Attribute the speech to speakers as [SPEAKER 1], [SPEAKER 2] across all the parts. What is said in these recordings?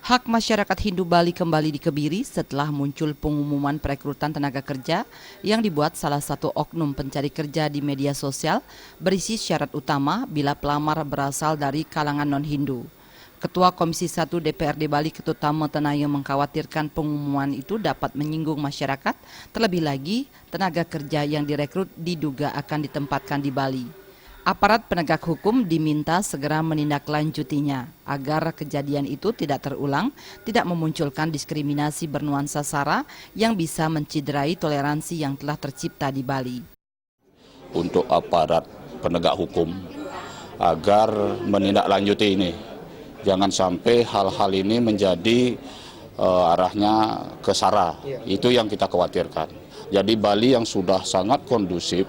[SPEAKER 1] Hak masyarakat Hindu Bali kembali dikebiri setelah muncul pengumuman perekrutan tenaga kerja yang dibuat salah satu oknum pencari kerja di media sosial berisi syarat utama bila pelamar berasal dari kalangan non-Hindu. Ketua Komisi 1 DPRD Bali Ketut Tama Tenayo mengkhawatirkan pengumuman itu dapat menyinggung masyarakat, terlebih lagi tenaga kerja yang direkrut diduga akan ditempatkan di Bali. Aparat penegak hukum diminta segera menindaklanjutinya agar kejadian itu tidak terulang, tidak memunculkan diskriminasi bernuansa SARA yang bisa menciderai toleransi yang telah tercipta di Bali.
[SPEAKER 2] Untuk aparat penegak hukum agar menindaklanjuti ini, jangan sampai hal-hal ini menjadi arahnya ke SARA, itu yang kita khawatirkan. Jadi Bali yang sudah sangat kondusif,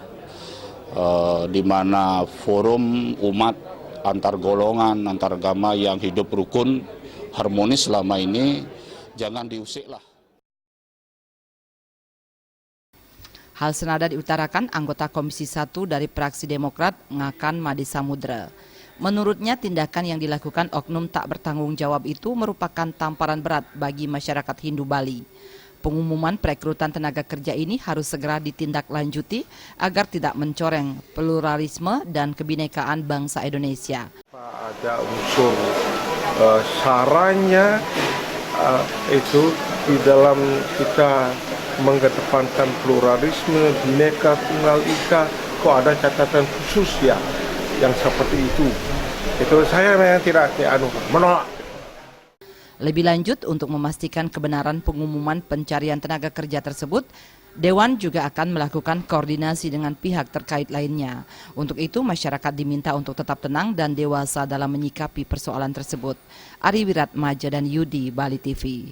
[SPEAKER 2] di mana forum umat antar golongan, antar agama yang hidup rukun, harmonis selama ini, jangan diusiklah.
[SPEAKER 1] Hal senada diutarakan anggota Komisi 1 dari Praksi Demokrat Ngakan Made Samudra. Menurutnya tindakan yang dilakukan oknum tak bertanggung jawab itu merupakan tamparan berat bagi masyarakat Hindu Bali. Pengumuman perekrutan tenaga kerja ini harus segera ditindaklanjuti agar tidak mencoreng pluralisme dan kebinekaan bangsa Indonesia.
[SPEAKER 3] Ada unsur saranya itu di dalam kita mengedepankan pluralisme, bineka tunggal ika, kok ada catatan khusus ya yang seperti itu. Itu saya memang tidak menolak.
[SPEAKER 1] Lebih lanjut, untuk memastikan kebenaran pengumuman pencarian tenaga kerja tersebut, Dewan juga akan melakukan koordinasi dengan pihak terkait lainnya. Untuk itu, masyarakat diminta untuk tetap tenang dan dewasa dalam menyikapi persoalan tersebut. Ari Wiratmaja dan Yudi, Bali TV.